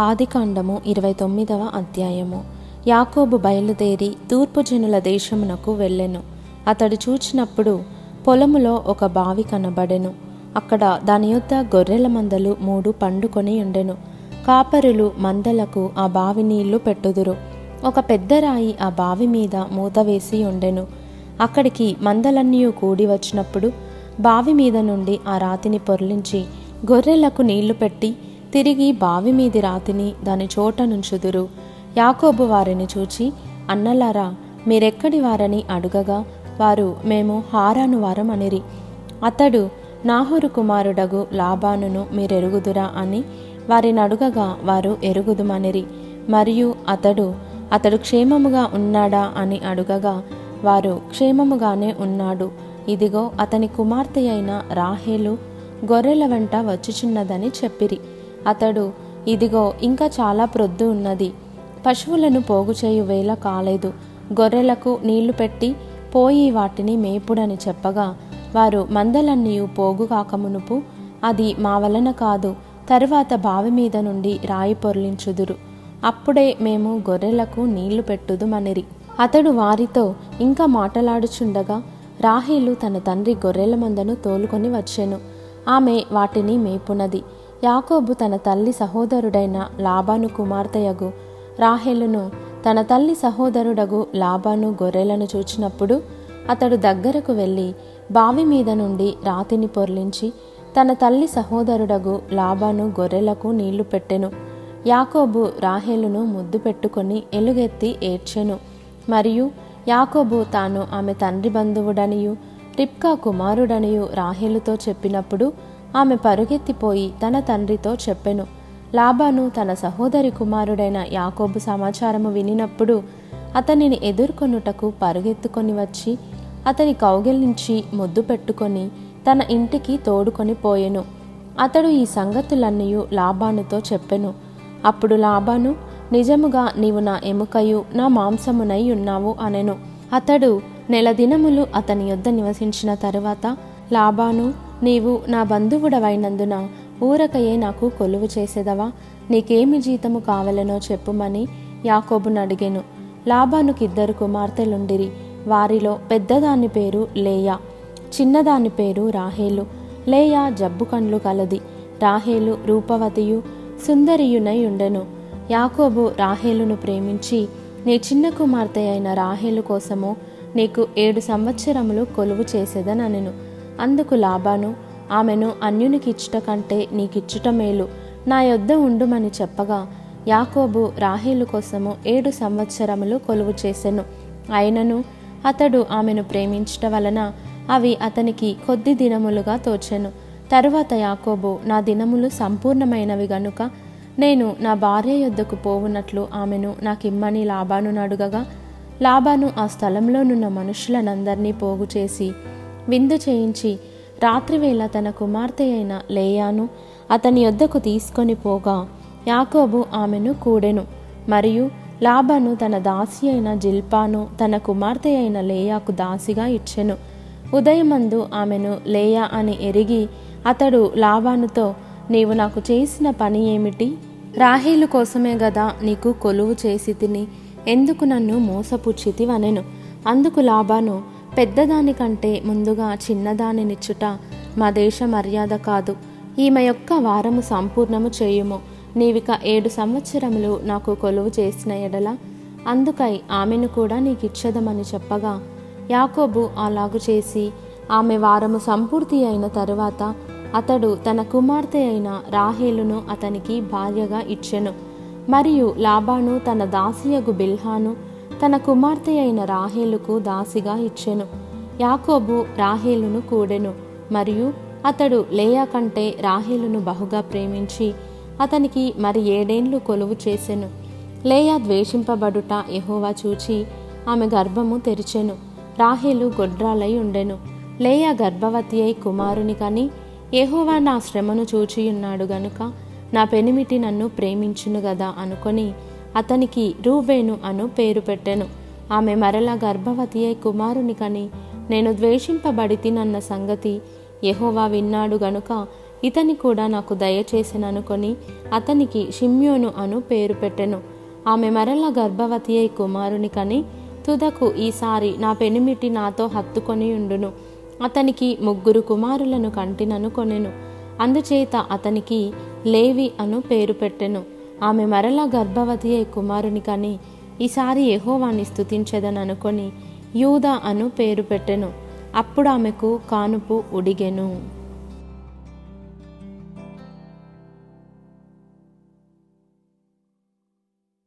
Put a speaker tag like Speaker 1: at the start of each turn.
Speaker 1: ఆదికాండము 29వ అధ్యాయము. యాకోబు బయలుదేరి తూర్పు జనుల దేశమునకు వెళ్ళెను. అతడు చూచినప్పుడు పొలములో ఒక బావి కనబడెను. అక్కడ దాని యొద్ద గొర్రెల మందలు 3 పండుకొని ఉండెను. కాపరులు మందలకు ఆ బావి నీళ్లు పెట్టుదురు. ఒక పెద్ద రాయి ఆ బావి మీద మూత వేసి ఉండెను. అక్కడికి మందలన్నీ కూడి వచ్చినప్పుడు బావి మీద నుండి ఆ రాతిని పొర్లించి గొర్రెలకు నీళ్లు పెట్టి తిరిగి బావి మీది రాతిని దాని చోట నుంచుదురు. యాకోబు వారిని చూచి, అన్నలారా, మీరెక్కడి వారని అడుగగా వారు, మేము హారాను వారం అనిరి. అతడు, నాహోరు కుమారుడగు లాబానును మీరెరుగుదురా అని వారిని అడుగగా వారు ఎరుగుదుమనిరి. మరియు అతడు క్షేమముగా ఉన్నాడా అని అడుగగా వారు, క్షేమముగానే ఉన్నాడు. ఇదిగో అతని కుమార్తె అయిన రాహేలు గొర్రెల వెంట వచ్చుచున్నదని చెప్పిరి. అతడు, ఇదిగో ఇంకా చాలా ప్రొద్దు ఉన్నది, పశువులను పోగు చేయు వేళ కాలేదు, గొర్రెలకు నీళ్లు పెట్టి పోయి వాటిని మేపుడని చెప్పగా వారు, మందలన్నీ పోగు కాకమునుపు అది మా వలన కాదు, తరువాత బావి మీద నుండి రాయి పొర్లించుదురు, అప్పుడే మేము గొర్రెలకు నీళ్లు పెట్టుదుమనిరి. అతడు వారితో ఇంకా మాటలాడుచుండగా రాహేలు తన తండ్రి గొర్రెల మందను తోలుకొని వచ్చెను. ఆమె వాటిని మేపునది. యాకోబు తన తల్లి సహోదరుడైన లాబాను కుమార్తెయగు రాహేలును తన తల్లి సహోదరుడగు లాబాను గొర్రెలను చూచినప్పుడు అతడు దగ్గరకు వెళ్ళి బావి మీద నుండి రాతిని పొర్లించి తన తల్లి సహోదరుడగు లాబాను గొర్రెలకు నీళ్లు పెట్టెను. యాకోబు రాహేలును ముద్దు పెట్టుకొని ఎలుగెత్తి ఏడ్చెను. మరియు యాకోబు తాను ఆమె తండ్రి బంధువుడనియు రిబ్కా కుమారుడనియు రాహేలుతో చెప్పినప్పుడు ఆమె పరుగెత్తిపోయి తన తండ్రితో చెప్పెను. లాబాను తన సహోదరి కుమారుడైన యాకోబు సమాచారము వినినప్పుడు అతనిని ఎదుర్కొనుటకు పరుగెత్తుకొని వచ్చి అతని కౌగిలించి ముద్దు పెట్టుకొని తన ఇంటికి తోడుకొని పోయెను. అతడు ఈ సంగతులన్నీ లాబానుతో చెప్పెను. అప్పుడు లాబాను, నిజముగా నీవు నా ఎముకయు నా మాంసమునై ఉన్నావు అనెను. అతడు 1 నెల దినములు అతని యొద్ద నివసించిన తరువాత లాబాను, నీవు నా బంధువుడవైనందున ఊరకయే నాకు కొలువు చేసేదవా? నీకేమి జీతము కావలనో చెప్పుమని యాకోబును అడిగెను. లాబానుకి 2 కుమార్తెలుండిరి. వారిలో పెద్దదాని పేరు లేయా, చిన్నదాని పేరు రాహేలు. లేయా జబ్బు కండ్లు కలది, రాహేలు రూపవతియు సుందరియునై ఉండెను. యాకోబు రాహేలును ప్రేమించి, నీ చిన్న కుమార్తె అయిన రాహేలు కోసము నీకు 7 సంవత్సరములు కొలువు చేసేదనెను. అందుకు లాబాను, ఆమెను అన్యునికిచ్చుట కంటే నీకిచ్చుట మేలు, నా యొద్ద ఉండుమని చెప్పగా యాకోబు రాహేలు కోసము 7 సంవత్సరములు కొలువు చేసెను. అయినను అతడు ఆమెను ప్రేమించుట వలన అవి అతనికి కొద్ది దినములుగా తోచెను. తరువాత యాకోబు, నా దినములు సంపూర్ణమైనవి గనుక నేను నా భార్య యొద్దకు పోవునట్లు ఆమెను నాకిమ్మని లాబాను అడుగగా లాబాను ఆ స్థలంలోనున్న మనుషులనందరినీ పోగు చేసి విందు చేయించి రాత్రివేళ తన కుమార్తె అయిన లేయాను అతని యొద్దకు తీసుకొని పోగా యాకోబు ఆమెను కూడెను. మరియు లాబాను తన దాసి అయిన జిల్పాను తన కుమార్తె అయిన లేయాకు దాసిగా ఇచ్చెను. ఉదయమందు ఆమెను లేయా అని ఎరిగి అతడు లాబానుతో, నీవు నాకు చేసిన పని ఏమిటి? రాహేలు కోసమే గదా నీకు కొలువు చేసి తిని, ఎందుకు నన్ను మోసపుచ్చితివనెను. అందుకు లాబాను, పెద్దదానికంటే ముందుగా చిన్నదానినిచ్చుట మా దేశ మర్యాద కాదు. ఈమె యొక్క వారము సంపూర్ణము చేయుము. నీవిక 7 సంవత్సరములు నాకు కొలువు చేసిన ఎడల అందుకై ఆమెను కూడా నీకిచ్చదమని చెప్పగా యాకోబు అలాగు చేసి ఆమె వారము సంపూర్తి అయిన తరువాత అతడు తన కుమార్తె అయిన రాహేలును అతనికి భార్యగా ఇచ్చెను. మరియు లాబాను తన దాసియగు బిల్హాను తన కుమార్తె అయిన రాహేలుకు దాసిగా ఇచ్చెను. యాకోబు రాహేలును కూడెను. మరియు అతడు లేయా కంటే రాహేలును బహుగా ప్రేమించి అతనికి మరి 7 ఏండ్లు కొలువు చేసెను. లేయా ద్వేషింపబడుట యెహోవా చూచి ఆమె గర్భము తెరిచెను. రాహేలు గొడ్రాలై ఉండెను. లేయా గర్భవతి అయి కుమారుని కని, యెహోవా నా శ్రమను చూచియున్నాడు గనుక నా పెనిమిటి నన్ను ప్రేమించును గదా అనుకొని అతనికి రూబేను అను పేరు పెట్టెను. ఆమె మరలా గర్భవతి అయి కుమారుని కని, నేను ద్వేషింపబడితినన్న సంగతి యెహోవా విన్నాడు గనుక ఇతని కూడా నాకు దయచేసిననుకొని అతనికి షిమ్యోను అను పేరు పెట్టెను. ఆమె మరల గర్భవతి అయి కుమారుని కని తుదకు ఈసారి నా పెనిమిటి నాతో హత్తుకొని ఉండును. అతనికి 3 కుమారులను కంటిననుకొనెను. అందుచేత అతనికి లేవి అను పేరు పెట్టెను. ఆమె మరల గర్భవతి అయి కుమారుని కని ఈసారి యెహోవాని స్తుతించెదననుకొని యూదా అను పేరు పెట్టెను. అప్పుడు ఆమెకు కానుపు ఉడిగెను.